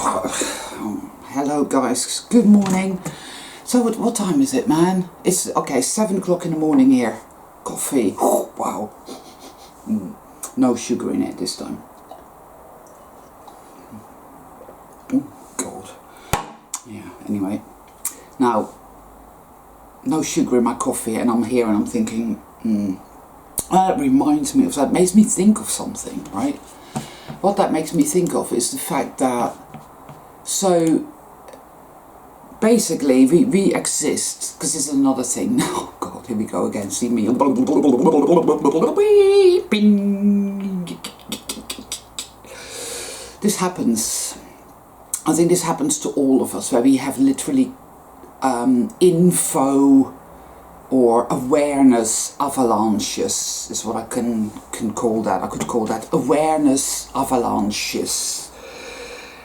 Hello guys, good morning. So what time is it, man? It's okay, 7 o'clock in the morning here. Coffee, wow. No sugar in it this time. Oh god. Yeah, anyway. Now, no sugar in my coffee, and I'm here and I'm thinking, that reminds me of, that makes me think of something, right? What that makes me think of is the fact that, so basically we exist, because this is another thing. Oh god, here we go again, see me. This happens, I think this happens to all of us, where we have literally info or awareness avalanches is what I can call that. I could call that awareness avalanches,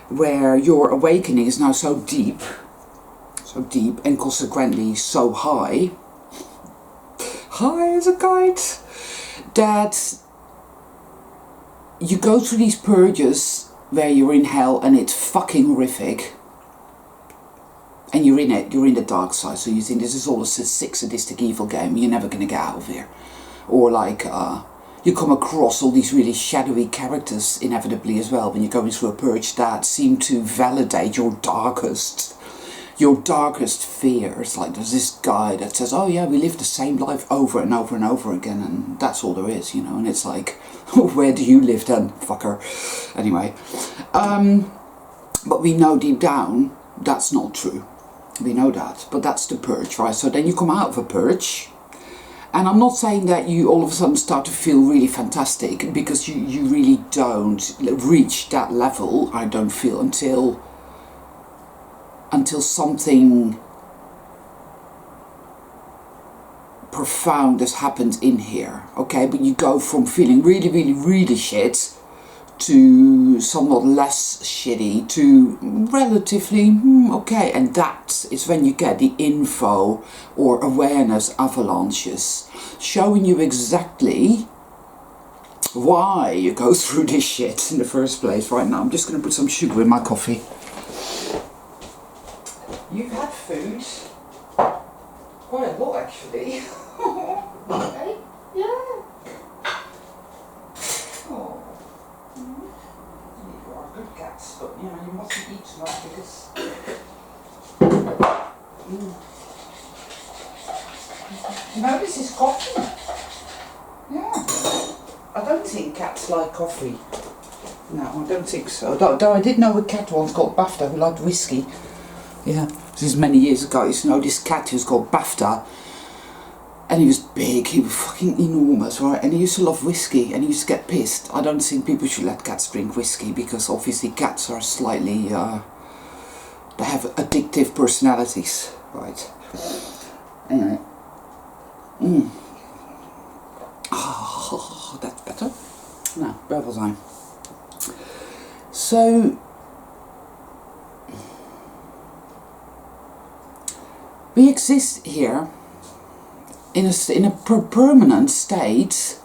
where your awakening is now so deep and consequently so high as a kite, that you go through these purges where you're in hell and it's fucking horrific. And you're in it, you're in the dark side, so you think this is all a sick sadistic evil game, you're never going to get out of here. Or like, you come across all these really shadowy characters inevitably as well when you're going through a purge that seem to validate your darkest fears. Like there's this guy that says, oh yeah, we live the same life over and over and over again, and that's all there is, you know, and it's like, where do you live then, fucker? Anyway, but we know deep down that's not true. We know that, but that's the purge, right? So then you come out of a purge, and I'm not saying that you all of a sudden start to feel really fantastic, because you really don't reach that level, I don't feel, until something profound has happened in here, okay? But you go from feeling really, really, really shit to somewhat less shitty to relatively okay, and that is when you get the info or awareness avalanches showing you exactly why you go through this shit in the first place. Right now I'm just going to put some sugar in my coffee. You've had food quite a lot actually. Okay, yeah. Oh. You are good cats, but you know, you mustn't eat too much because no, this is coffee. Yeah. I don't think cats like coffee. No, I don't think so. Though I did know a cat once called Bafta who liked whiskey. Yeah. This is many years ago. I used to know this cat who was called Bafta. And he was big, he was fucking enormous, right? And he used to love whiskey, and he used to get pissed. I don't think people should let cats drink whiskey, because obviously cats are slightly, they have addictive personalities, right? Anyway. Oh, that's better. Now, where was I? So, we exist here in a permanent state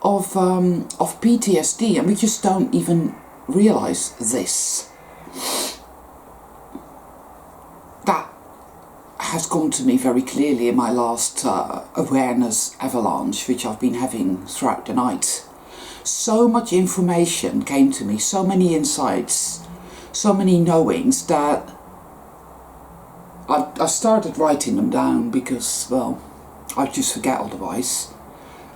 of PTSD, and we just don't even realize this. That has come to me very clearly in my last awareness avalanche, which I've been having throughout the night. So much information came to me, so many insights, so many knowings, that I started writing them down because, well, I just forget otherwise.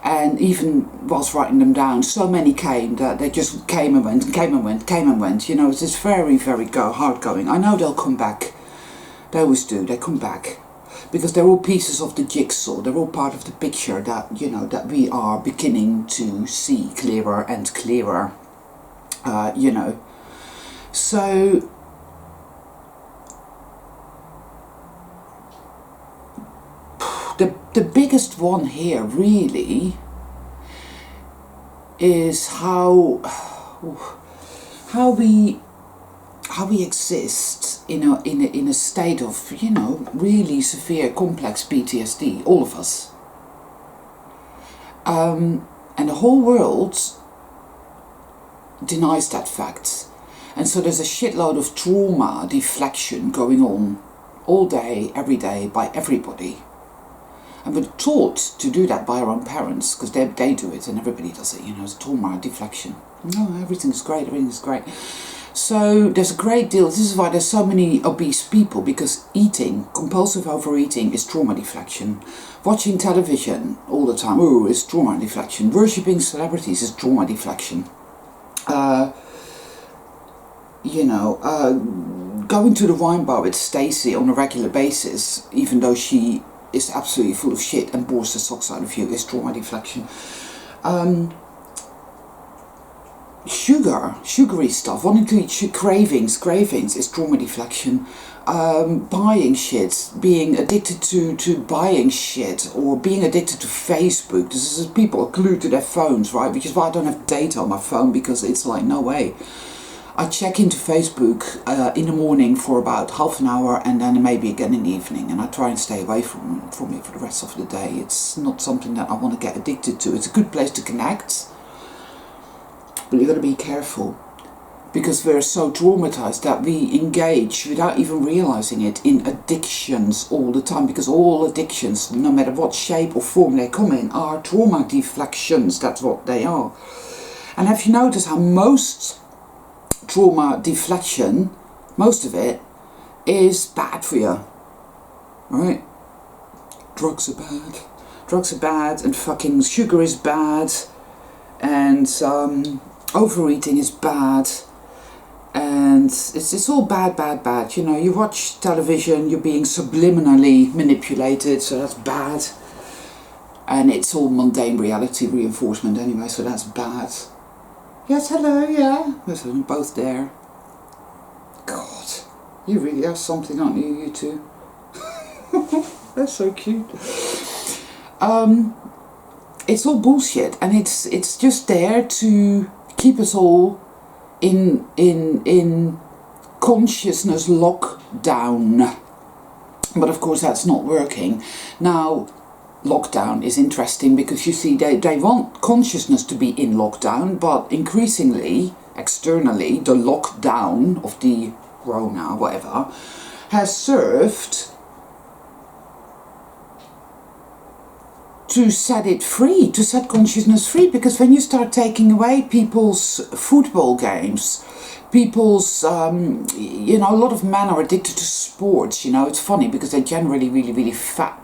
And even whilst writing them down, so many came that they just came and went, came and went, came and went. You know, it's just very, very hard going. I know they'll come back. They always do. They come back. Because they're all pieces of the jigsaw. They're all part of the picture that, you know, that we are beginning to see clearer and clearer. You know. So the biggest one here really is how we exist in a state of, you know, really severe complex PTSD, all of us, and the whole world denies that fact. And so there's a shitload of trauma deflection going on all day, every day, by everybody. And we're taught to do that by our own parents, because they do it and everybody does it, you know, it's trauma deflection. No, everything's great, everything's great. So there's a great deal, this is why there's so many obese people, because eating, compulsive overeating is trauma deflection. Watching television all the time, oh, it's trauma deflection. Worshipping celebrities is trauma deflection. Going to the wine bar with Stacey on a regular basis, even though she is absolutely full of shit and bores the socks out of you, is trauma deflection. Sugary stuff, wanting to eat cravings is trauma deflection. Buying shit, being addicted to buying shit, or being addicted to Facebook. This is people are glued to their phones, right? Which is why I don't have data on my phone, because it's like, no way. I check into Facebook in the morning for about half an hour, and then maybe again in the evening, and I try and stay away from it for the rest of the day. It's not something that I want to get addicted to. It's a good place to connect, but you've got to be careful, because we're so traumatized that we engage without even realizing it in addictions all the time, because all addictions, no matter what shape or form they come in, are trauma deflections. That's what they are. And have you noticed how most trauma deflection, most of it, is bad for you, right? Drugs are bad, and fucking sugar is bad, and overeating is bad, and it's all bad. You know, you watch television, you're being subliminally manipulated, so that's bad, and it's all mundane reality reinforcement anyway, so that's bad. Yes, hello, yeah. We're both there. God, you really are something, aren't you, you two? They're so cute. It's all bullshit, and it's just there to keep us all in consciousness lockdown. But of course that's not working. Now, lockdown is interesting, because you see they want consciousness to be in lockdown, but increasingly externally the lockdown of the Rona, whatever, has served to set it free, to set consciousness free. Because when you start taking away people's football games, people's a lot of men are addicted to sports, you know. It's funny, because they're generally really fat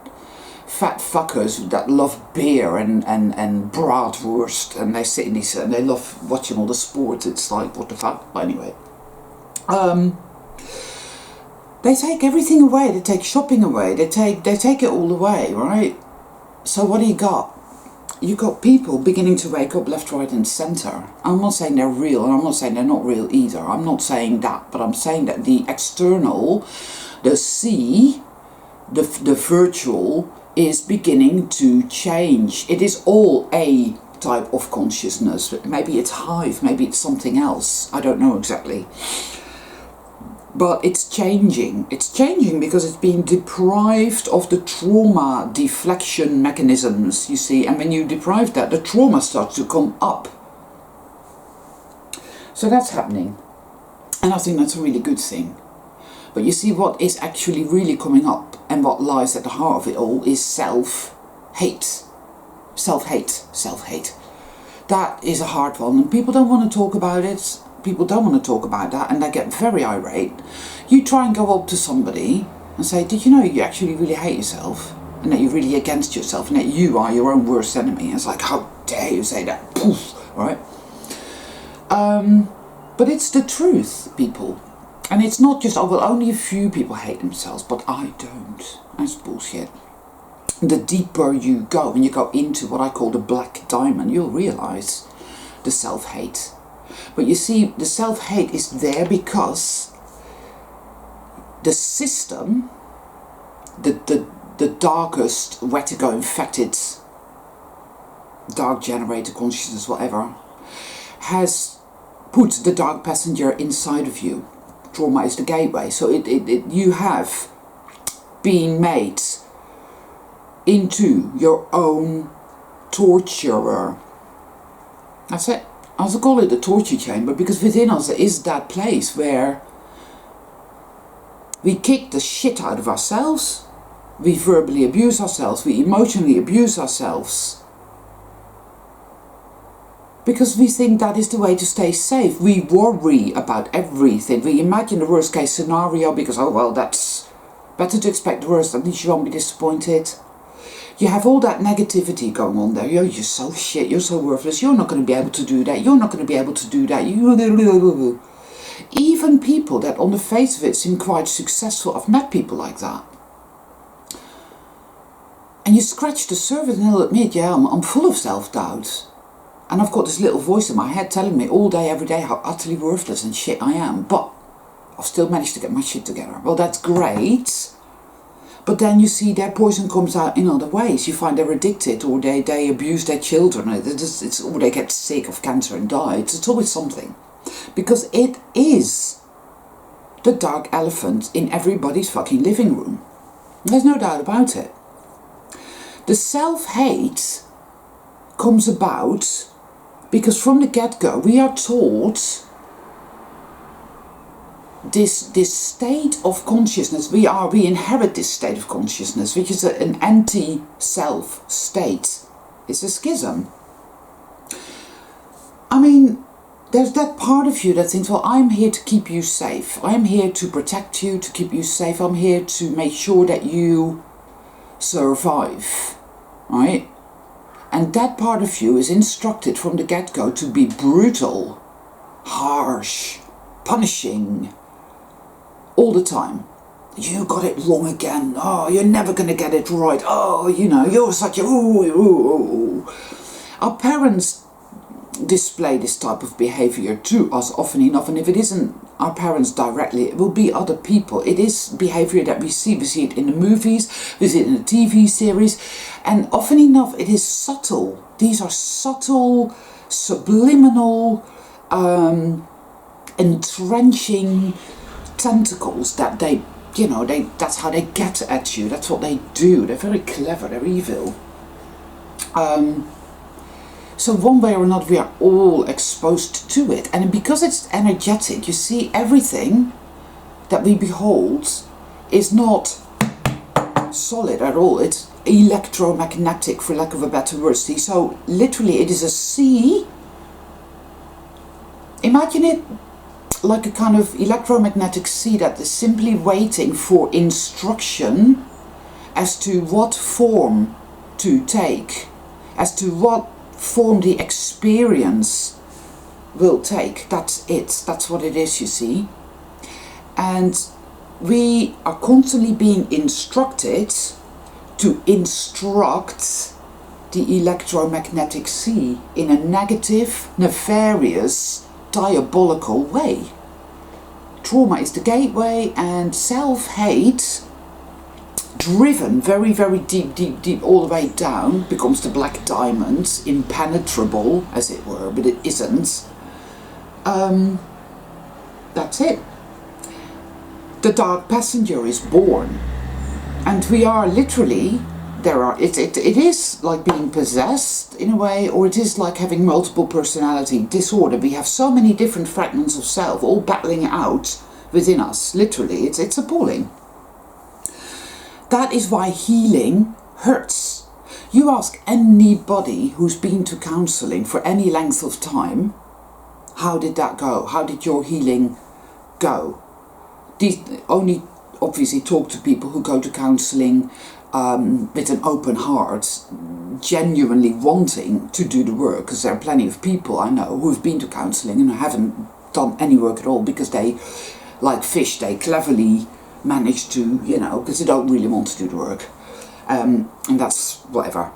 fuckers that love beer and bratwurst, and they sit in these and they love watching all the sports. It's like, what the fuck? But anyway, they take everything away. They take shopping away. They take it all away, right? So what do you got? You got people beginning to wake up left, right, and centre. I'm not saying they're real, and I'm not saying they're not real either. I'm not saying that, but I'm saying that the external, the virtual, is beginning to change. It is all a type of consciousness. Maybe it's hive, maybe it's something else. I don't know exactly. But it's changing. It's changing because it's being deprived of the trauma deflection mechanisms, you see. And when you deprive that, the trauma starts to come up. So that's happening. And I think that's a really good thing. But you see, what is actually really coming up, and what lies at the heart of it all, is self-hate. Self-hate. That is a hard one, and people don't want to talk about it. People don't want to talk about that, and they get very irate. You try and go up to somebody and say, did you know you actually really hate yourself? And that you're really against yourself, and that you are your own worst enemy? And it's like, how dare you say that? Poof, right? But it's the truth, people. And it's not just, oh, well, only a few people hate themselves, but I don't. That's bullshit. The deeper you go, when you go into what I call the black diamond, you'll realise the self-hate. But you see, the self-hate is there because the system, the darkest, vertigo infected, dark generator consciousness, whatever, has put the dark passenger inside of you. Trauma is the gateway. So you have been made into your own torturer. That's it. I also call it the torture chamber, because within us there is that place where we kick the shit out of ourselves, we verbally abuse ourselves, we emotionally abuse ourselves. Because we think that is the way to stay safe. We worry about everything. We imagine the worst case scenario because, oh well, that's better to expect the worst, at least you won't be disappointed. You have all that negativity going on there. You're so shit, you're so worthless, you're not going to be able to do that, you're not going to be able to do that. Even people that on the face of it seem quite successful, I've met people like that. And you scratch the surface and they'll admit, yeah, I'm full of self-doubt. And I've got this little voice in my head telling me all day, every day, how utterly worthless and shit I am. But I've still managed to get my shit together. Well, that's great. But then you see their poison comes out in other ways. You find they're addicted, or they abuse their children, or they get sick of cancer and die. It's always something. Because it is the dark elephant in everybody's fucking living room. There's no doubt about it. The self-hate comes about because from the get-go we are taught this state of consciousness. We inherit this state of consciousness, which is an anti-self state. It's a schism. I mean, there's that part of you that thinks, well, I'm here to keep you safe. I'm here to protect you, to keep you safe. I'm here to make sure that you survive, right? And that part of you is instructed from the get-go to be brutal, harsh, punishing, all the time. You got it wrong again. Oh, you're never going to get it right. Oh, you know, you're such a... Ooh. Our parents display this type of behavior to us often enough, and if it isn't our parents directly, it will be other people. It is behavior that we see it in the movies, we see it in the TV series, and often enough it is subtle. These are subtle, subliminal, entrenching tentacles that that's how they get at you. That's what they do. They're very clever, they're evil. So one way or another we are all exposed to it, and because it's energetic, you see, everything that we behold is not solid at all. It's electromagnetic, for lack of a better word. See, so literally it is a sea. Imagine it like a kind of electromagnetic sea that is simply waiting for instruction as to what form to take, as to what form the experience will take. That's it. That's what it is, you see. And we are constantly being instructed to instruct the electromagnetic sea in a negative, nefarious, diabolical way. Trauma is the gateway, and self-hate, driven very, very deep all the way down, becomes the black diamond, impenetrable, as it were, but it isn't. That's it. The dark passenger is born, and we are literally, it is like being possessed in a way, or it is like having multiple personality disorder. We have so many different fragments of self all battling out within us, literally. It's appalling. That is why healing hurts. You ask anybody who's been to counselling for any length of time, how did that go? How did your healing go? These only obviously talk to people who go to counselling with an open heart, genuinely wanting to do the work, because there are plenty of people I know who've been to counselling and haven't done any work at all because they, like fish, they cleverly manage to, because they don't really want to do the work, and that's whatever.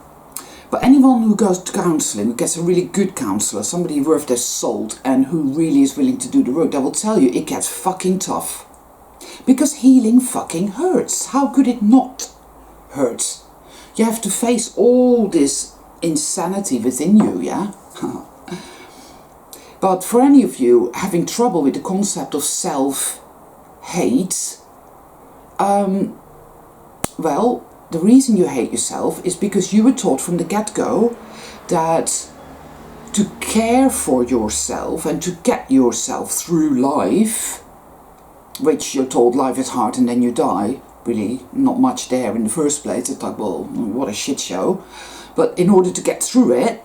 But anyone who goes to counselling, who gets a really good counsellor, somebody worth their salt and who really is willing to do the work, they will tell you it gets fucking tough. Because healing fucking hurts. How could it not hurt? You have to face all this insanity within you, yeah? But for any of you having trouble with the concept of self-hate, well, the reason you hate yourself is because you were taught from the get-go that to care for yourself and to get yourself through life, which you're told life is hard and then you die, really not much there in the first place. It's like, well, what a shit show. But in order to get through it,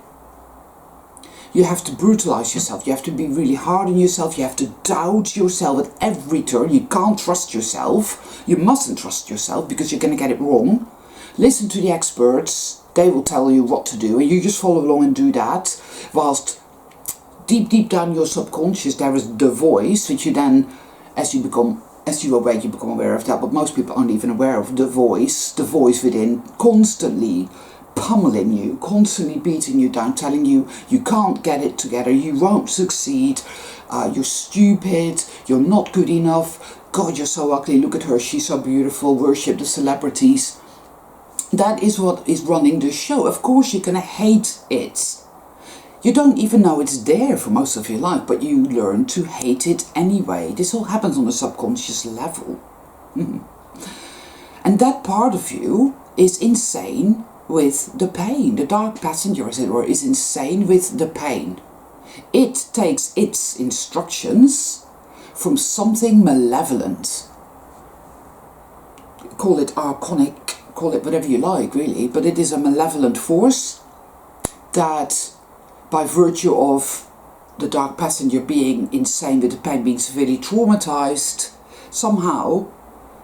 you have to brutalize yourself. You have to be really hard on yourself. You have to doubt yourself at every turn. You can't trust yourself. You mustn't trust yourself because you're going to get it wrong. Listen to the experts. They will tell you what to do, and you just follow along and do that. Whilst deep down your subconscious, there is the voice, which you then, as you awake, you become aware of that. But most people aren't even aware of the voice within, constantly pummeling you, constantly beating you down, telling you you can't get it together, you won't succeed, you're stupid, you're not good enough, God, you're so ugly, look at her, she's so beautiful, worship the celebrities. That is what is running the show. Of course you're gonna hate it. You don't even know it's there for most of your life, but you learn to hate it anyway. This all happens on a subconscious level. And that part of you is insane with the pain. The dark passenger, as it were, is insane with the pain. It takes its instructions from something malevolent. Call it archonic, call it whatever you like, really, but it is a malevolent force that, by virtue of the dark passenger being insane with the pain, being severely traumatized, somehow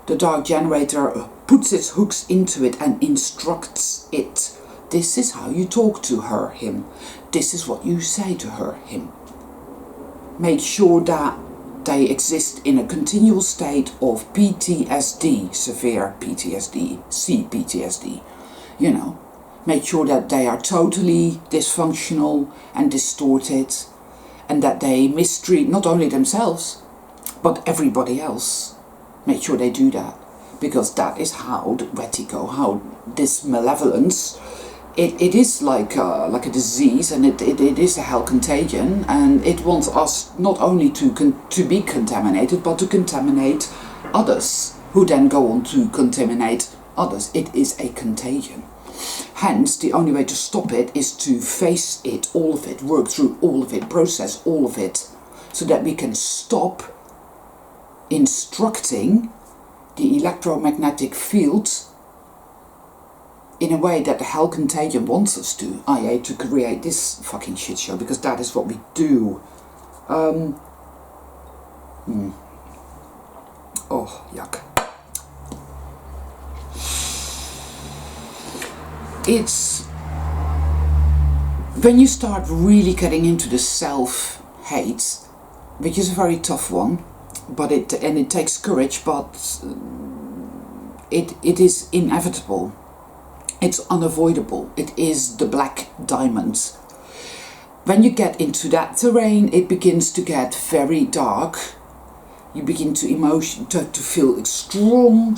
the dark generator puts its hooks into it and instructs it. This is how you talk to her, him. This is what you say to her, him. Make sure that they exist in a continual state of PTSD, severe PTSD, CPTSD, you know. Make sure that they are totally dysfunctional and distorted, and that they mistreat not only themselves, but everybody else. Make sure they do that, because that is how the Vertigo, how this malevolence, it is like a disease, and it is a hell contagion, and it wants us not only to be contaminated, but to contaminate others, who then go on to contaminate others. It is a contagion. Hence, the only way to stop it is to face it, all of it, work through all of it, process all of it, so that we can stop instructing the electromagnetic field in a way that the hell contagion wants us to, i.e. to create this fucking shit show, because that is what we do. Oh, yuck. It's when you start really getting into the self-hate, which is a very tough one, but it takes courage, but it is inevitable. It's unavoidable. It is the black diamond. When you get into that terrain, it begins to get very dark. You begin to feel strong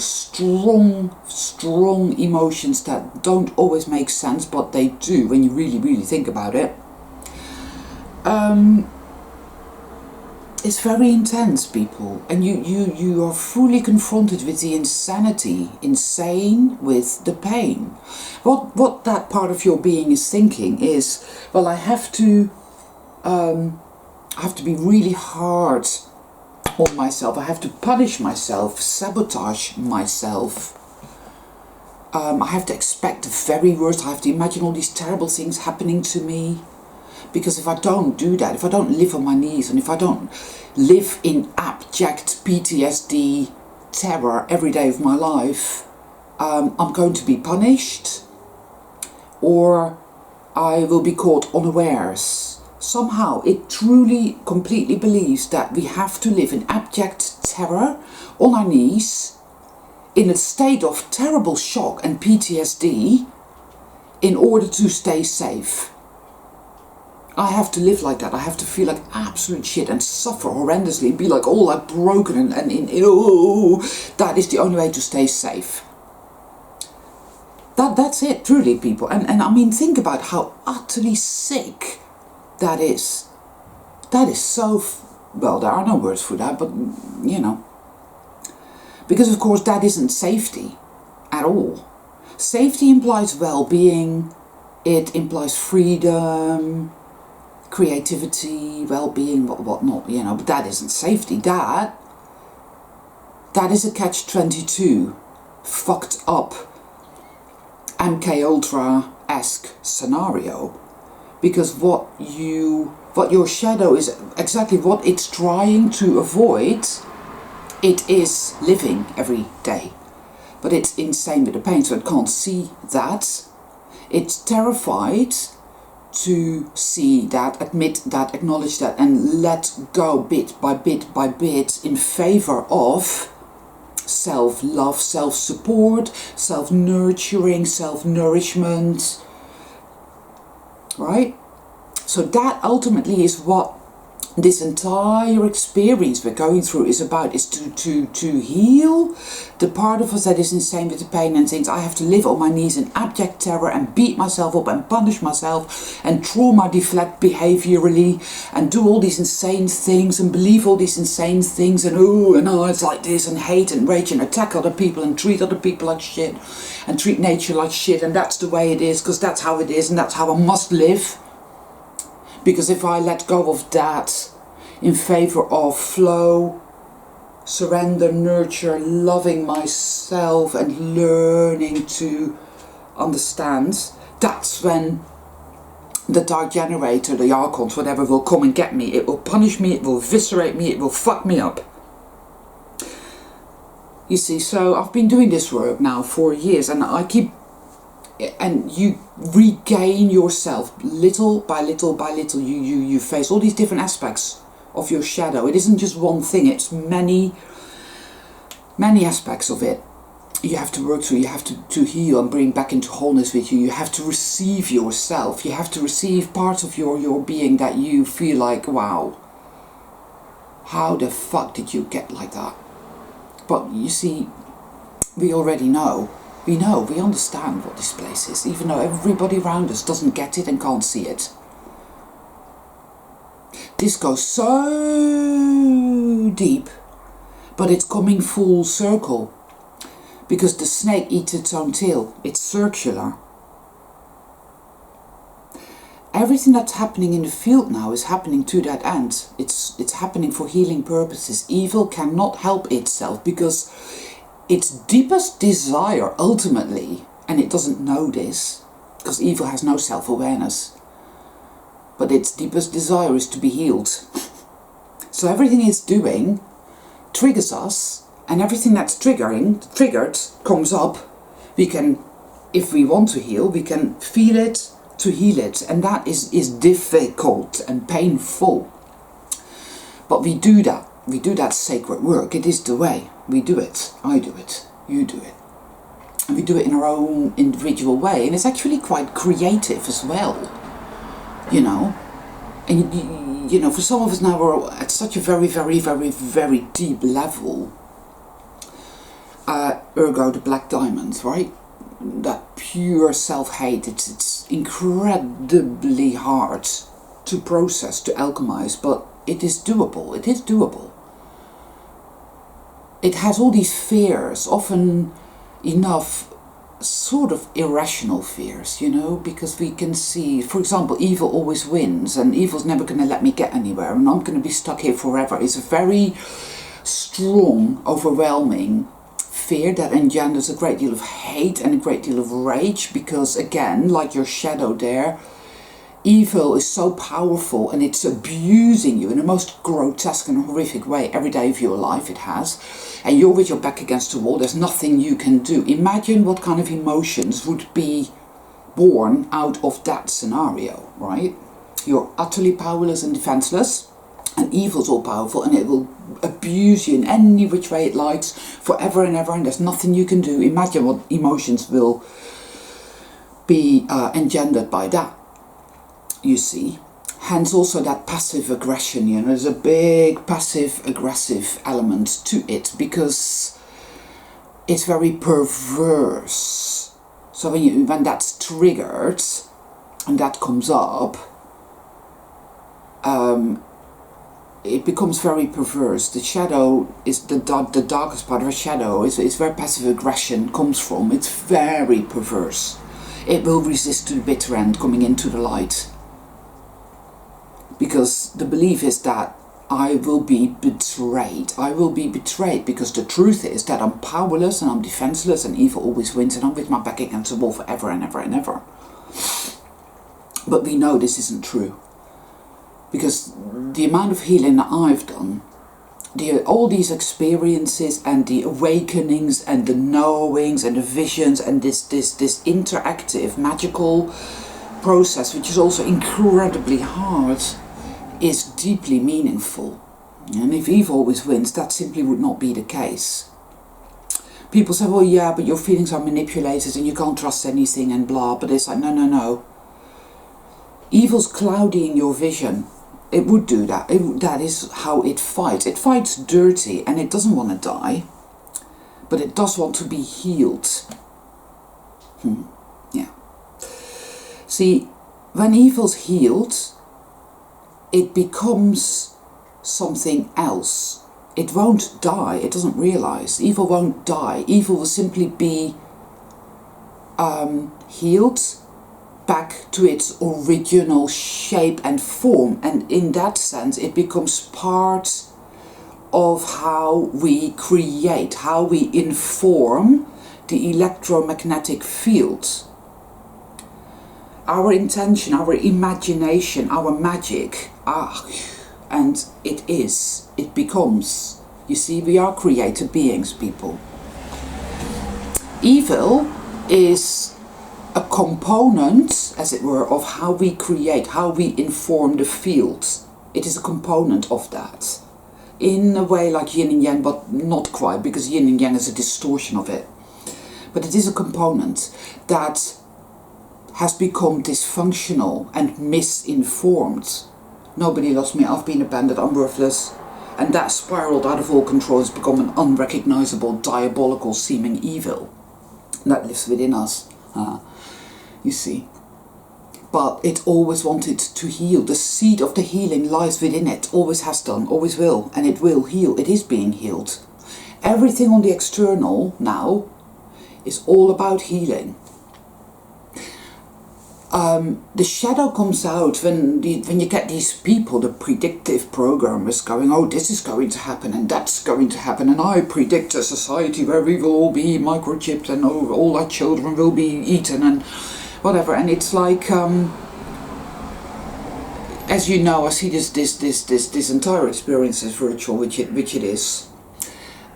emotions that don't always make sense, but they do when you really think about it. It's very intense, people, and you are fully confronted with the insanity, insane with the pain. What that part of your being is thinking is, well, I have to be really hard on myself. I have to punish myself, sabotage myself. I have to expect the very worst. I have to imagine all these terrible things happening to me. Because if I don't do that, if I don't live on my knees, and if I don't live in abject PTSD terror every day of my life, I'm going to be punished, or I will be caught unawares. Somehow it truly, completely believes that we have to live in abject terror on our knees, in a state of terrible shock and PTSD, in order to stay safe. I have to live like that. I have to feel like absolute shit and suffer horrendously and be like all like broken and that is the only way to stay safe. That's it, truly, people. And I mean, think about how utterly sick that is. That is so, well, there are no words for that, but you know. Because of course that isn't safety at all. Safety implies well-being, it implies freedom, creativity, well-being, whatnot, you know, but that isn't safety. That is a catch-22, fucked up, MK Ultra-esque scenario. Because what your shadow is, exactly what it's trying to avoid, it is living every day. But it's insane with the pain, so it can't see that. It's terrified to see that, admit that, acknowledge that, and let go bit by bit by bit in favor of self-love, self-support, self-nurturing, self-nourishment, right? So that ultimately is what this entire experience we're going through is about, is to heal the part of us that is insane with the pain and thinks I have to live on my knees in abject terror and beat myself up and punish myself and trauma deflect behaviorally and do all these insane things and believe all these insane things and it's like this and hate and rage and attack other people and treat other people like shit and treat nature like shit, and that's the way it is because that's how it is and that's how I must live. Because if I let go of that in favor of flow, surrender, nurture, loving myself and learning to understand, that's when the dark generator, the archons, whatever, will come and get me. It will punish me, it will eviscerate me, it will fuck me up. You see, so I've been doing this work now for years, and and you regain yourself little by little by little. You face all these different aspects of your shadow. It isn't just one thing, it's many aspects of it. You have to work through, you have to heal and bring back into wholeness with you. You have to receive yourself. You have to receive parts of your being that you feel like, wow, how the fuck did you get like that? But you see, we already know. We understand what this place is, even though everybody around us doesn't get it and can't see it. This goes so deep, but it's coming full circle. Because the snake eats its own tail. It's circular. Everything that's happening in the field now is happening to that end. It's happening for healing purposes. Evil cannot help itself because its deepest desire ultimately, and it doesn't know this, because evil has no self-awareness, but its deepest desire is to be healed. So everything it's doing triggers us, and everything that's triggered comes up. We can, if we want to heal, we can feel it to heal it, and that is difficult and painful. But we do that. We do that sacred work. It is the way. We do it. I do it. You do it. And we do it in our own individual way. And it's actually quite creative as well. You know. And, you know, for some of us now we're at such a very, very, very, very deep level. Ergo the black diamond, right? That pure self-hate. It's incredibly hard to process, to alchemize. But it is doable. It is doable. It has all these fears, often enough sort of irrational fears, you know, because we can see, for example, evil always wins and evil's never going to let me get anywhere and I'm going to be stuck here forever. It's a very strong, overwhelming fear that engenders a great deal of hate and a great deal of rage because, again, like your shadow there, evil is so powerful and it's abusing you in the most grotesque and horrific way every day of your life. It has. And you're with your back against the wall. There's nothing you can do. Imagine what kind of emotions would be born out of that scenario, right? You're utterly powerless and defenseless, and evil's all powerful and it will abuse you in any which way it likes forever and ever, and there's nothing you can do. Imagine what emotions will be engendered by that. You see, hence also that passive aggression, you know, there's a big passive aggressive element to it because it's very perverse. So when that's triggered and that comes up, it becomes very perverse. The shadow is the darkest part of a shadow is where passive aggression comes from. It's very perverse. It will resist to the bitter end coming into the light. because the belief is that I will be betrayed. I will be betrayed because the truth is that I'm powerless and I'm defenseless and evil always wins and I'm with my back against the wall forever and ever and ever. But we know this isn't true, because the amount of healing that I've done, all these experiences and the awakenings and the knowings and the visions and this interactive magical process, which is also incredibly hard, is deeply meaningful. And if evil always wins, that simply would not be the case. People say, well, yeah, but your feelings are manipulated and you can't trust anything and blah, but it's like, no. Evil's clouding your vision. It would do that. That is how it fights. It fights dirty and it doesn't want to die, but it does want to be healed. Yeah. See, when evil's healed, it becomes something else. It won't die. It doesn't realize. Evil won't die. Evil will simply be healed back to its original shape and form, and in that sense it becomes part of how we create, how we inform the electromagnetic field. Our intention, our imagination, our magic, and it becomes. You see, we are created beings, people. Evil is a component, as it were, of how we create, how we inform the field. It is a component of that. In a way like yin and yang, but not quite, because yin and yang is a distortion of it. But it is a component that has become dysfunctional and misinformed. Nobody loves me, I've been abandoned, I'm worthless. And that spiraled out of all control, has become an unrecognizable, diabolical seeming evil that lives within us. You see, but it always wanted to heal. The seed of the healing lies within it, always has done, always will, and it will heal. It is being healed. Everything on the external now is all about healing. The shadow comes out when you get these people, the predictive programmers, going, oh, this is going to happen and that's going to happen, and I predict a society where we will all be microchipped and all our children will be eaten and whatever. And it's like, as you know, I see this entire experience as virtual, which it is.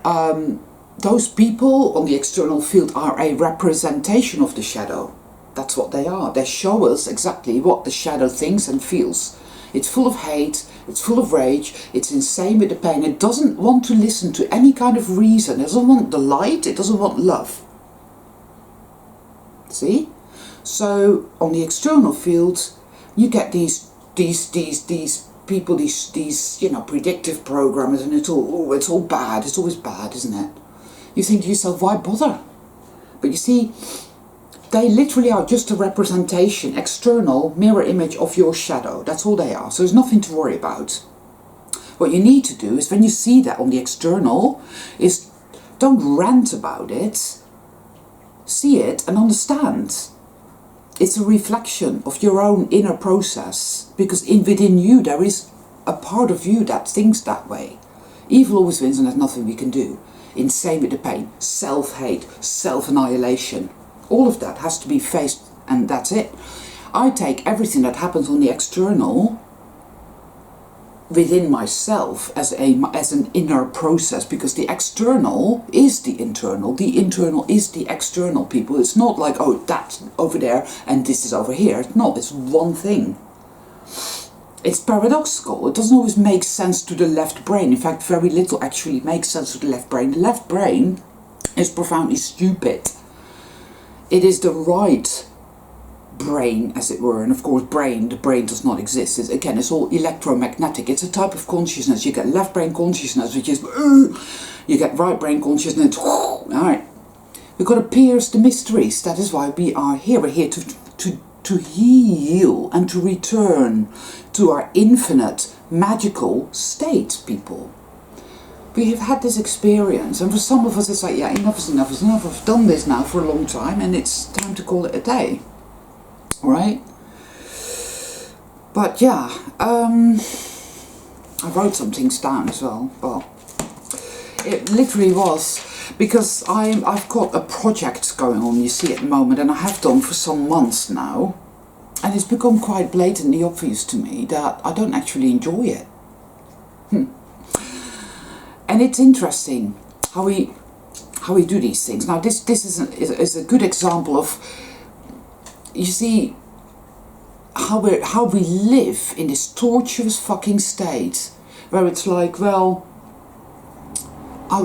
Those people on the external field are a representation of the shadow. That's what they are. They show us exactly what the shadow thinks and feels. It's full of hate, it's full of rage, it's insane with the pain. It doesn't want to listen to any kind of reason. It doesn't want the light, it doesn't want love. See? So on the external field, you get these people, these predictive programmers, and it's all bad. It's always bad, isn't it? You think to yourself, why bother? But you see, they literally are just a representation, external mirror image of your shadow. That's all they are. So there's nothing to worry about. What you need to do is, when you see that on the external, is don't rant about it. See it and understand. It's a reflection of your own inner process, because within you there is a part of you that thinks that way. Evil always wins, and there's nothing we can do. Insane with the pain, self-hate, self-annihilation. All of that has to be faced, and that's it. I take everything that happens on the external within myself as an inner process, because the external is the internal is the external, people. It's not like, oh, that's over there and this is over here. It's not, it's one thing. It's paradoxical. It doesn't always make sense to the left brain. In fact, very little actually makes sense to the left brain. The left brain is profoundly stupid. It is the right brain, as it were, and of course the brain does not exist. It's all electromagnetic. It's a type of consciousness. You get left brain consciousness, which is, you get right brain consciousness, alright. We've got to pierce the mysteries. That is why we are here. We're here to heal and to return to our infinite magical state, people. We have had this experience, and for some of us it's like, yeah, enough is enough is enough. I've done this now for a long time and it's time to call it a day. Right? But yeah, I wrote some things down as well. Well, it literally was because I've got a project going on, you see, at the moment, and I have done for some months now, and it's become quite blatantly obvious to me that I don't actually enjoy it. And it's interesting how we do these things. Now this is a good example of, you see, how we live in this tortuous fucking state where it's like, well, I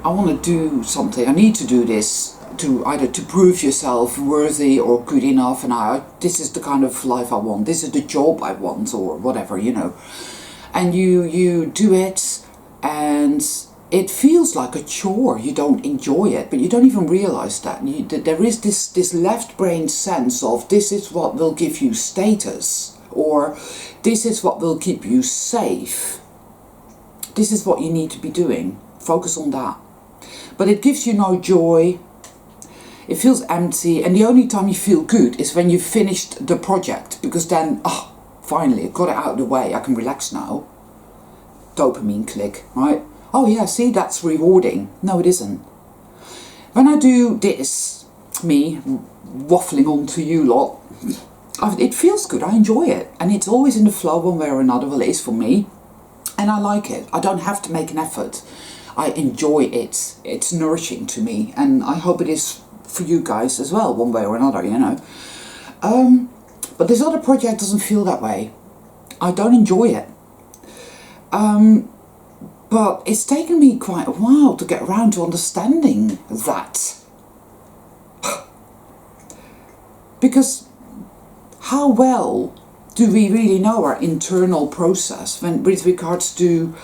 want to do something, I need to do this to either to prove yourself worthy or good enough, and this is the kind of life I want, this is the job I want, or whatever, and you do it, and it feels like a chore. You don't enjoy it, but you don't even realize that. There is this left brain sense of, this is what will give you status, or this is what will keep you safe. This is what you need to be doing. Focus on that. But it gives you no joy. It feels empty, and the only time you feel good is when you've finished the project, because then, finally, I got it out of the way, I can relax now. Dopamine click, right? Oh yeah, see, that's rewarding. No, it isn't. When I do this, me waffling on to you lot, it feels good, I enjoy it. And it's always in the flow one way or another, well, it is for me. And I like it. I don't have to make an effort. I enjoy it. It's nourishing to me. And I hope it is for you guys as well, one way or another, But this other project doesn't feel that way. I don't enjoy it. But it's taken me quite a while to get around to understanding that. Because how well do we really know our internal process with regards to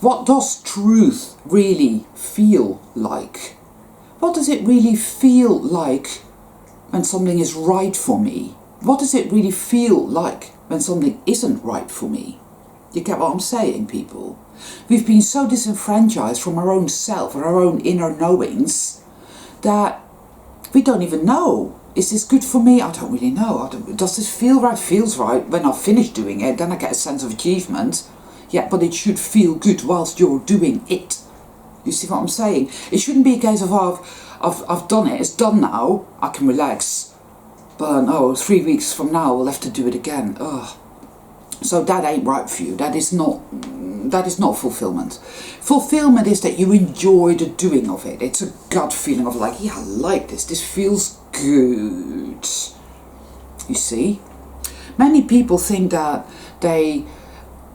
what does truth really feel like? What does it really feel like when something is right for me? What does it really feel like when something isn't right for me? You get what I'm saying, people? We've been so disenfranchised from our own self and our own inner knowings that we don't even know. Is this good for me? I don't really know. Does this feel right? Feels right. When I've finished doing it, then I get a sense of achievement. Yeah, but it should feel good whilst you're doing it. You see what I'm saying? It shouldn't be a case of, I've done it, it's done now, I can relax. But no, 3 weeks from now we'll have to do it again. Ugh. So that ain't right for you. That is not fulfillment. Fulfillment is that you enjoy the doing of it. It's a gut feeling of like, yeah, I like this. This feels good. You see? Many people think that they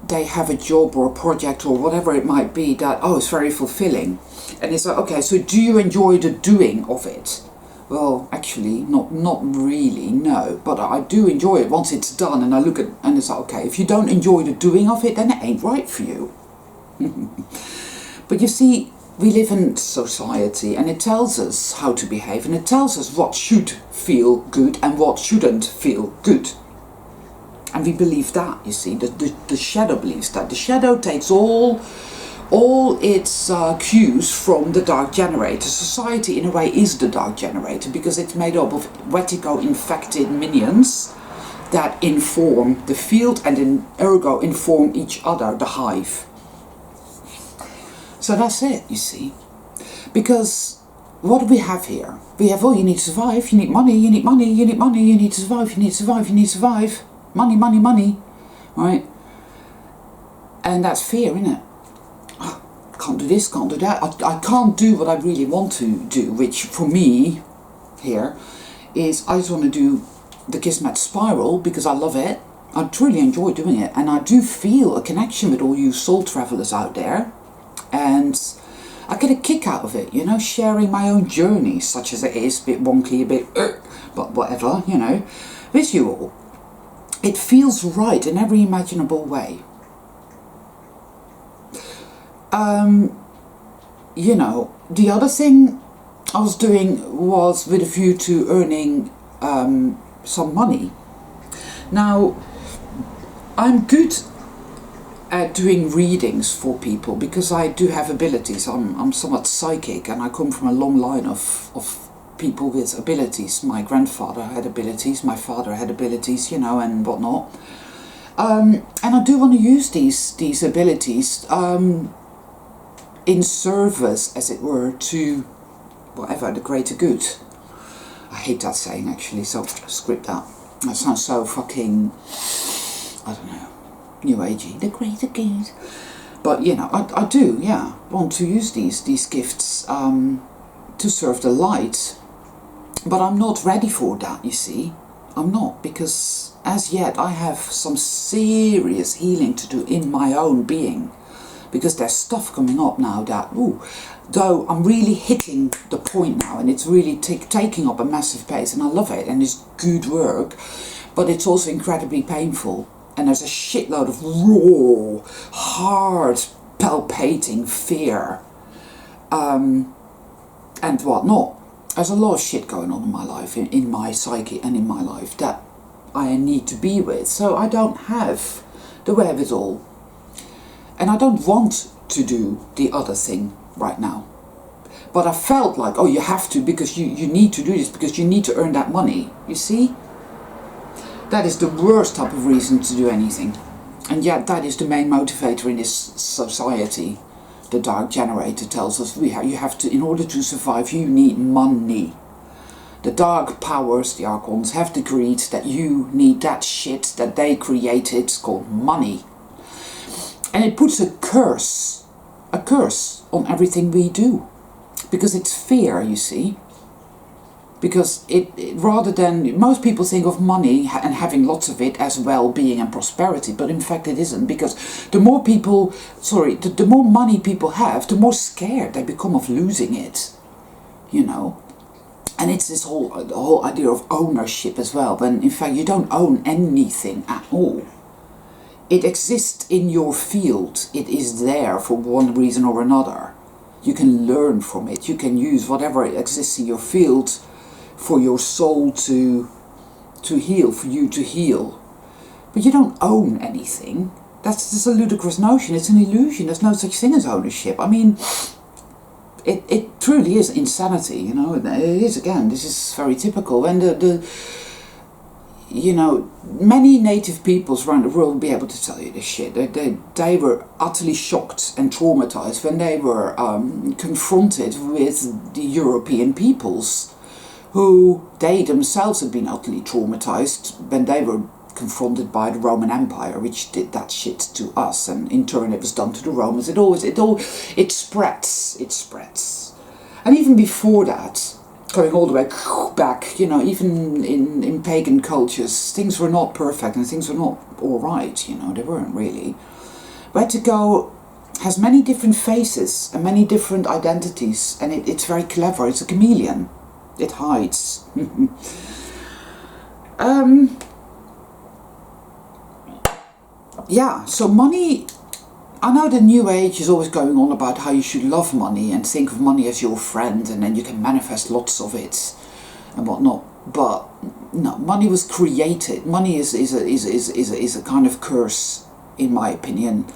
have a job or a project or whatever it might be that, it's very fulfilling. And it's like, okay, so do you enjoy the doing of it? Well, actually, not really, no. But I do enjoy it once it's done, and I look at and it's like, okay, if you don't enjoy the doing of it, then it ain't right for you. But you see, we live in society, and it tells us how to behave, and it tells us what should feel good and what shouldn't feel good. And we believe that, you see, the shadow believes that. The shadow takes all its cues from the dark generator. Society, in a way, is the dark generator because it's made up of Wetigo-infected minions that inform the field and in ergo inform each other, the hive. So that's it, you see. Because what do we have here? We have, you need to survive, you need money, you need money, you need money, you need to survive, you need to survive, you need to survive. Money, money, money, right? And that's fear, isn't it? Can't do this, can't do that. I can't do what I really want to do, which for me here is I just want to do the Kismet spiral because I love it. I truly enjoy doing it, and I do feel a connection with all you soul travelers out there, and I get a kick out of it, sharing my own journey, such as it is, a bit wonky, a bit but whatever, with you all. It feels right in every imaginable way. The other thing I was doing was with a view to earning some money. Now, I'm good at doing readings for people because I do have abilities. I'm somewhat psychic, and I come from a long line of people with abilities. My grandfather had abilities, my father had abilities, you know, and whatnot. And I do want to use these abilities in service, as it were, to whatever, the greater good. I hate that saying, actually, so script that. That sounds so fucking, I don't know, new agey. The greater good. But, you know, I do, yeah, want to use these gifts to serve the light. But I'm not ready for that, you see. I'm not, because as yet I have some serious healing to do in my own being. Because there's stuff coming up now that, ooh, though I'm really hitting the point now, and it's really taking up a massive pace, and I love it, and it's good work, but it's also incredibly painful. And there's a shitload of raw, hard, palpating fear, and whatnot. There's a lot of shit going on in my life, in my psyche and in my life, that I need to be with. So I don't have the wherewithal. And I don't want to do the other thing right now. But I felt like, oh, you have to, because you need to do this, because you need to earn that money. You see? That is the worst type of reason to do anything. And yet that is the main motivator in this society. The dark generator tells us you have to, in order to survive, you need money. The dark powers, the archons, have decreed that you need that shit that they created, called money. And it puts a curse on everything we do. Because it's fear, you see. Because it rather than, most people think of money and having lots of it as well-being and prosperity, but in fact it isn't, because the more the more money people have, the more scared they become of losing it, you know. And it's this the whole idea of ownership as well, when in fact you don't own anything at all. It exists in your field, it is there for one reason or another. You can learn from it, you can use whatever exists in your field for your soul to heal, for you to heal. But you don't own anything. That's just a ludicrous notion. It's an illusion. There's no such thing as ownership. I mean, it truly is insanity, you know. It is, again, this is very typical. And you know, many native peoples around the world will be able to tell you this shit. They were utterly shocked and traumatized when they were confronted with the European peoples, who they themselves had been utterly traumatized when they were confronted by the Roman Empire, which did that shit to us, and in turn it was done to the Romans. It spreads. And even before that, going all the way back, you know, even in pagan cultures, things were not perfect and things were not alright, you know, they weren't really. Vertigo has many different faces and many different identities, and it's very clever. It's a chameleon. It hides. Yeah, so money, I know the New Age is always going on about how you should love money and think of money as your friend, and then you can manifest lots of it and whatnot. But no, money was created. Money is a kind of curse, in my opinion.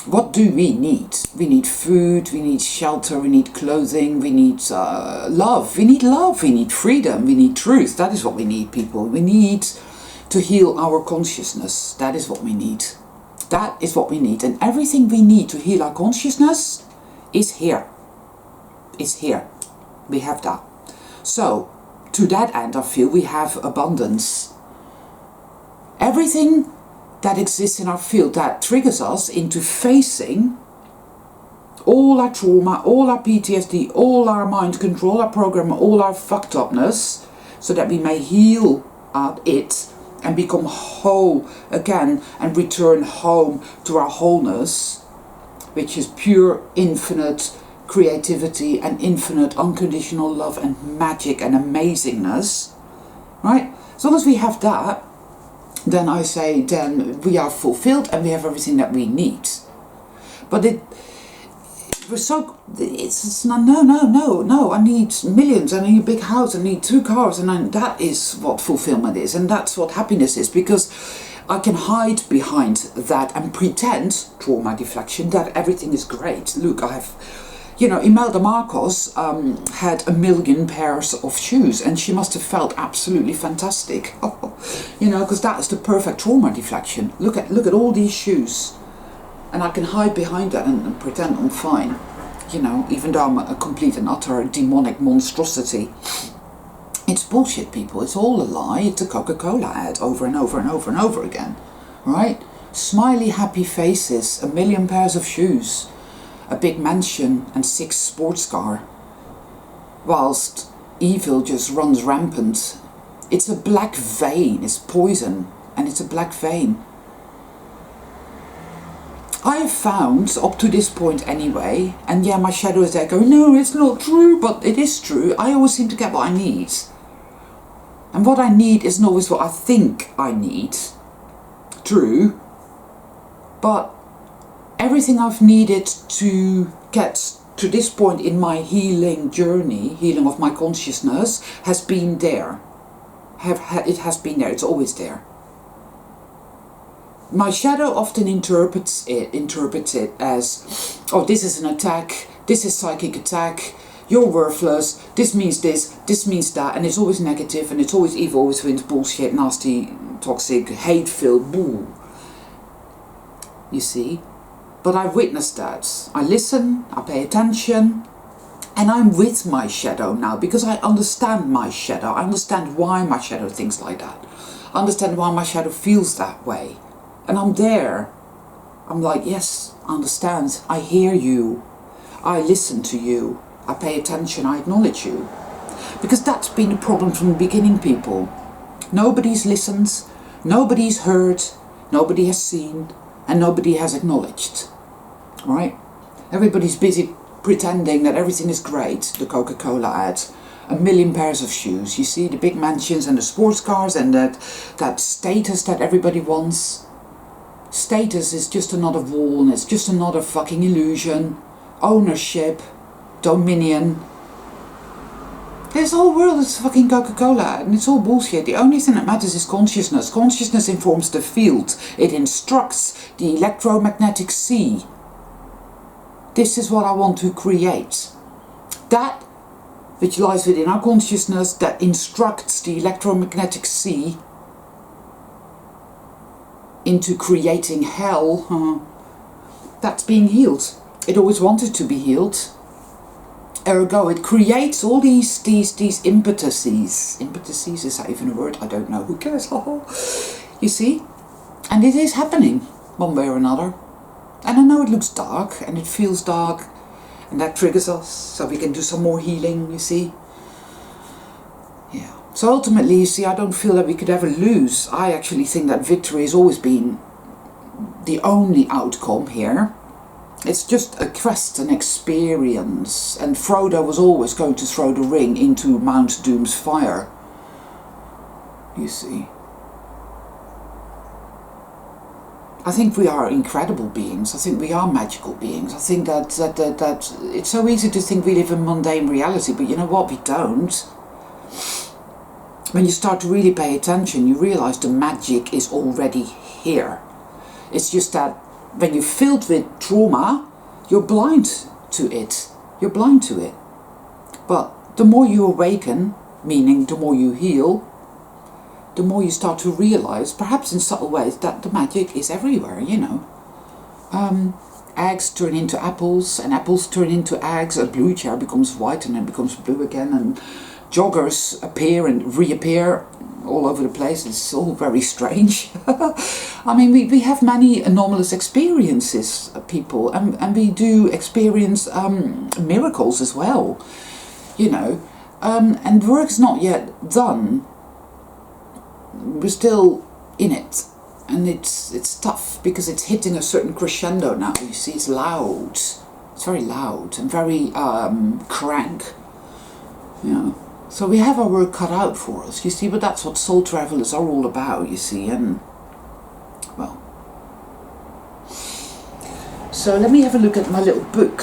What do we need? We need food, we need shelter, we need clothing, we need love. We need freedom, we need truth. That is what we need, people. We need to heal our consciousness. That is what we need. That is what we need. And everything we need to heal our consciousness is here. It's here. We have that. So, to that end, I feel we have abundance. Everything that exists in our field that triggers us into facing all our trauma, all our PTSD, all our mind control, our program, all our fucked upness, so that we may heal it and become whole again and return home to our wholeness, which is pure, infinite creativity and infinite unconditional love and magic and amazingness, right? As long as we have that, then I say, then we are fulfilled and we have everything that we need. But it's no, I need millions, I need a big house, I need 2 cars, and that is what fulfillment is, and that's what happiness is, because I can hide behind that and pretend, trauma deflection, that everything is great. Look, I have, you know, Imelda Marcos had 1 million pairs of shoes, and she must have felt absolutely fantastic. You know, because that is the perfect trauma deflection. Look at all these shoes, and I can hide behind that and pretend I'm fine. You know, even though I'm a complete and utter demonic monstrosity. It's bullshit, people. It's all a lie. It's a Coca-Cola ad over and over and over and over again. Right? Smiley, happy faces, 1 million pairs of shoes, a big mansion and 6 sports cars. Whilst evil just runs rampant. It's a black vein. It's poison. And it's a black vein. I have found, up to this point anyway, and yeah, my shadow is there going, no, it's not true, but it is true. I always seem to get what I need. And what I need isn't always what I think I need. True. But everything I've needed to get to this point in my healing journey, healing of my consciousness, has been there. It has been there. It's always there. My shadow often interprets it as, oh, this is an attack, this is psychic attack, you're worthless, this means that, and it's always negative, and it's always evil, always wins, bullshit, nasty, toxic, hate-filled, boo. You see? But I witnessed that. I listen, I pay attention, and I'm with my shadow now, because I understand my shadow. I understand why my shadow thinks like that. I understand why my shadow feels that way. And I'm there. I'm like, yes, I understand. I hear you. I listen to you. I pay attention. I acknowledge you. Because that's been the problem from the beginning, people. Nobody's listened. Nobody's heard. Nobody has seen. And nobody has acknowledged. Right? Everybody's busy pretending that everything is great. The Coca-Cola ad. 1 million pairs of shoes. You see, the big mansions and the sports cars and that status that everybody wants. Status is just another wall, and it's just another fucking illusion. Ownership, dominion. This whole world is fucking Coca-Cola, and it's all bullshit. The only thing that matters is consciousness. Consciousness informs the field. It instructs the electromagnetic sea. This is what I want to create. That which lies within our consciousness, that instructs the electromagnetic sea into creating hell, that's being healed. It always wanted to be healed. Ergo, it creates all these impetuses. Impetuses, is that even a word? I don't know. Who cares? You see? And it is happening, one way or another. And I know it looks dark, and it feels dark, and that triggers us, so we can do some more healing, you see? Yeah. So ultimately, you see, I don't feel that we could ever lose. I actually think that victory has always been the only outcome here. It's just a quest, an experience. And Frodo was always going to throw the ring into Mount Doom's fire. You see. I think we are incredible beings. I think we are magical beings. I think that it's so easy to think we live in mundane reality, but you know what? We don't. When you start to really pay attention, you realize the magic is already here. It's just that when you're filled with trauma, you're blind to it. You're blind to it. But the more you awaken, meaning the more you heal, the more you start to realize, perhaps in subtle ways, that the magic is everywhere, you know. Eggs turn into apples, and apples turn into eggs. A blue chair becomes white and then becomes blue again, and joggers appear and reappear all over the place. It's all very strange. I mean, we have many anomalous experiences, people, and we do experience miracles as well, you know. And work's not yet done. We're still in it, and it's tough because it's hitting a certain crescendo now. You see, it's loud. It's very loud and very crank, you know. So we have our work cut out for us, you see, but that's what soul travelers are all about, you see, and, well. So let me have a look at my little book.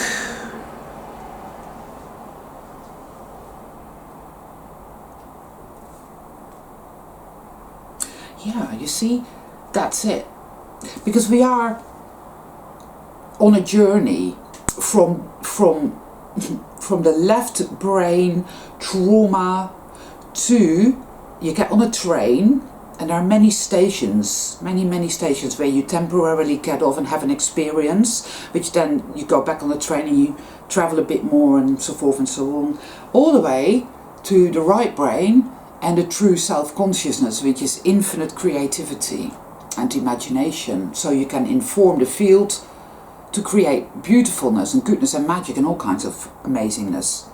Yeah, you see, that's it. Because we are on a journey from from the left brain trauma to, you get on a train and there are many stations, many stations where you temporarily get off and have an experience, which then you go back on the train and you travel a bit more and so forth and so on, all the way to the right brain and the true self-consciousness, which is infinite creativity and imagination. So you can inform the field to create beautifulness and goodness and magic and all kinds of amazingness.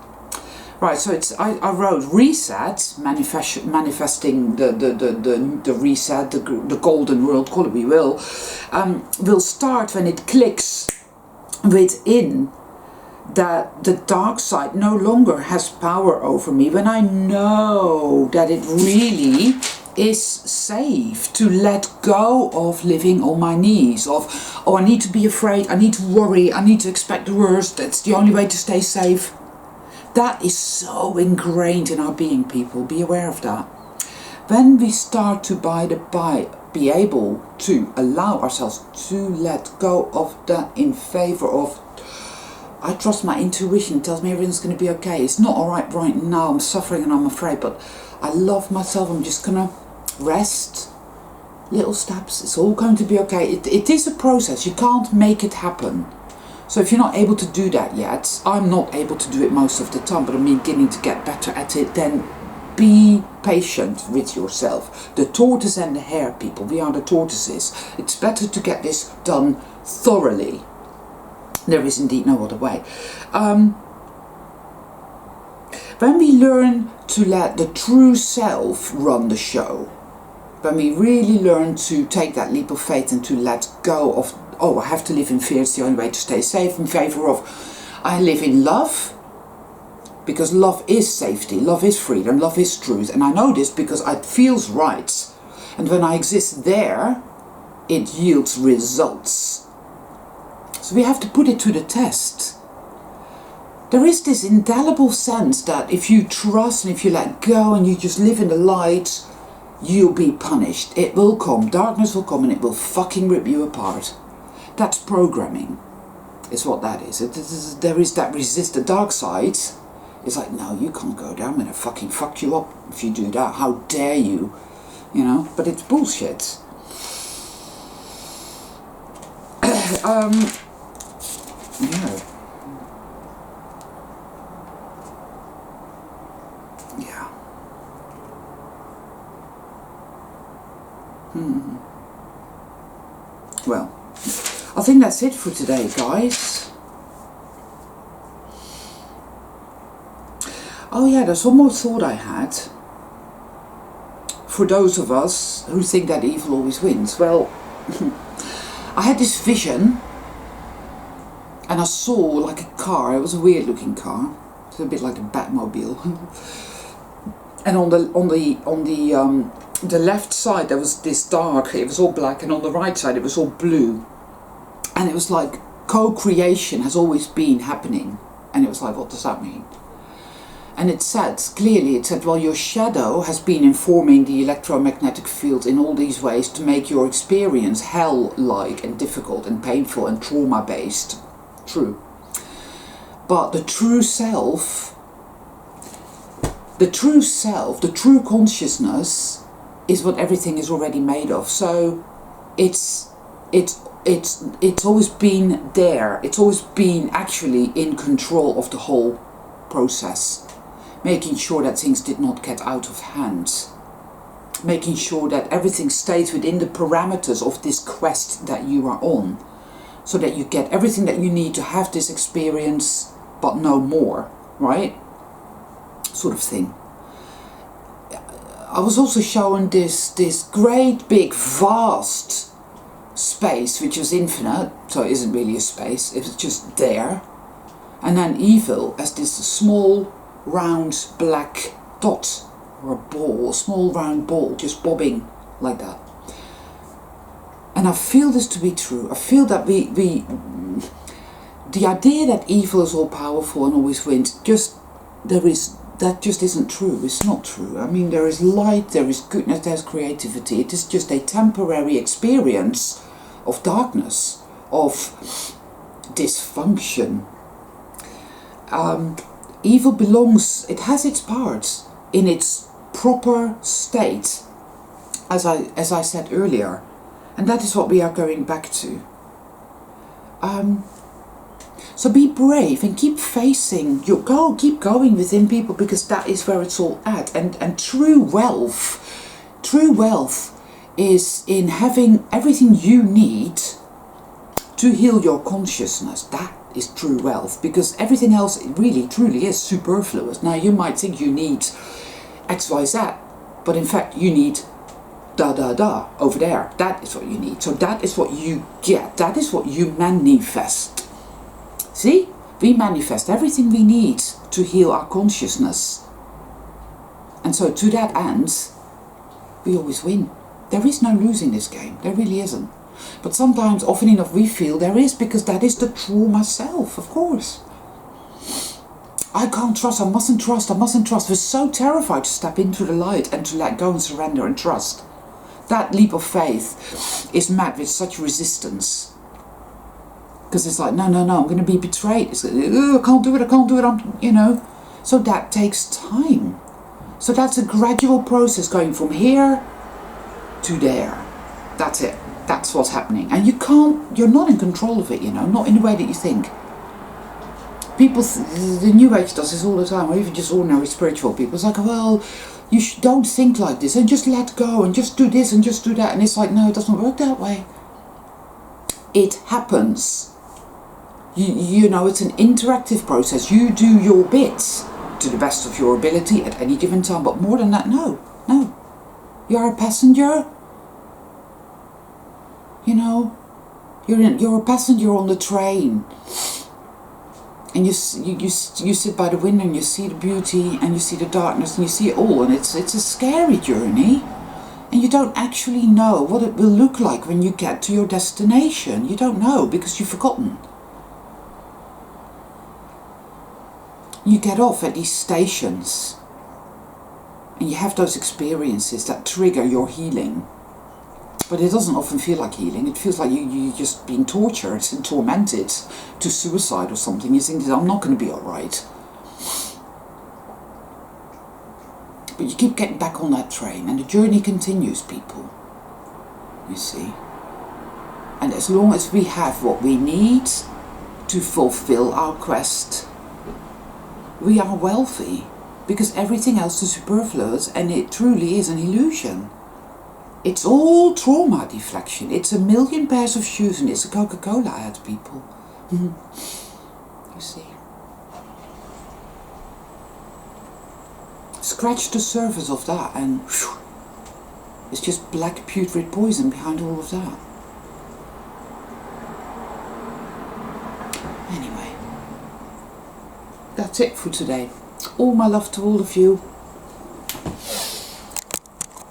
Right, so I wrote reset, manifesting the reset, the golden world, call it we will start when it clicks within that the dark side no longer has power over me, when I know that it really is safe to let go of living on my knees, of, oh, I need to be afraid, I need to worry, I need to expect the worst, that's the only way to stay safe. That is so ingrained in our being, people. Be aware of that. When we start to be able to allow ourselves to let go of that in favor of, I trust my intuition, tells me everything's going to be okay. It's not alright right now, I'm suffering and I'm afraid, but I love myself, I'm just going to rest. Little steps, it's all going to be okay. It is a process, you can't make it happen. So if you're not able to do that yet, I'm not able to do it most of the time, but I'm beginning to get better at it, then be patient with yourself. The tortoise and the hare, people, we are the tortoises. It's better to get this done thoroughly. There is indeed no other way. When we learn to let the true self run the show, when we really learn to take that leap of faith and to let go of, oh, I have to live in fear, it's the only way to stay safe, in favor of, I live in love, because love is safety, love is freedom, love is truth, and I know this because it feels right, and when I exist there, it yields results. So we have to put it to the test. There is this indelible sense that if you trust and if you let go and you just live in the light, you'll be punished. It will come, darkness will come and it will fucking rip you apart. That's programming, is what that is. There is that resist, the dark side. It's like, no, you can't go there, I'm gonna fucking fuck you up if you do that. How dare you? You know, but it's bullshit. Yeah. Well, I think that's it for today, guys. Oh yeah, there's one more thought I had. For those of us who think that evil always wins. Well, I had this vision and I saw like a car. It was a weird looking car. It's a bit like a Batmobile. And on the left side there was this dark, it was all black, and on the right side it was all blue. And it was like co-creation has always been happening. And it was like, what does that mean? And it said, clearly, it said, well, your shadow has been informing the electromagnetic field in all these ways to make your experience hell-like and difficult and painful and trauma-based. True. But the true self, the true consciousness is what everything is already made of. So it's always been there. It's always been actually in control of the whole process. Making sure that things did not get out of hand. Making sure that everything stays within the parameters of this quest that you are on. So that you get everything that you need to have this experience, but no more, right? Sort of thing. I was also shown this great big vast space, which was infinite, so it isn't really a space, it was just there. And then evil as this small round black dot or a ball, a small round ball just bobbing like that. And I feel this to be true. I feel that the idea that evil is all powerful and always wins, that just isn't true. It's not true. I mean, there is light, there is goodness, there's creativity. It is just a temporary experience of darkness, of dysfunction. Evil belongs, it has its parts in its proper state, as I said earlier, and that is what we are going back to. So be brave and keep facing keep going within people, because that is where it's all at. And true wealth is in having everything you need to heal your consciousness. That is true wealth, because everything else really truly is superfluous. Now you might think you need XYZ, but in fact you need da over there. That is what you need. So that is what you get. That is what you manifest. See? We manifest everything we need to heal our consciousness. And so to that end, we always win. There is no losing this game. There really isn't. But sometimes, often enough, we feel there is, because that is the trauma self, of course. I can't trust, I mustn't trust. We're so terrified to step into the light and to let go and surrender and trust. That leap of faith is met with such resistance. Because it's like, no, I'm going to be betrayed. It's like, I can't do it, So that takes time. So that's a gradual process going from here to there. That's it. That's what's happening. And you're not in control of it, not in the way that you think. People, the New Age does this all the time, or even just ordinary spiritual people. It's like, well, you don't think like this, and just let go, and just do this, and just do that. And it's like, no, it doesn't work that way. It happens. It's an interactive process. You do your bits to the best of your ability at any given time, but more than that, no. You're a passenger. You're a passenger on the train, and you sit by the window and you see the beauty and you see the darkness and you see it all, and it's a scary journey, and you don't actually know what it will look like when you get to your destination. You don't know, because you've forgotten. You get off at these stations and you have those experiences that trigger your healing. But it doesn't often feel like healing. It feels like you're just being tortured and tormented to suicide or something. You think, I'm not going to be alright. But you keep getting back on that train, and the journey continues, people. You see? And as long as we have what we need to fulfill our quest, we are wealthy. Because everything else is superfluous, and it truly is an illusion. It's all trauma deflection. It's a million pairs of shoes, and it's a Coca-Cola ad, people. You see. Scratch the surface of that, and whew, it's just black putrid poison behind all of that. Anyway, that's it for today. All my love to all of you.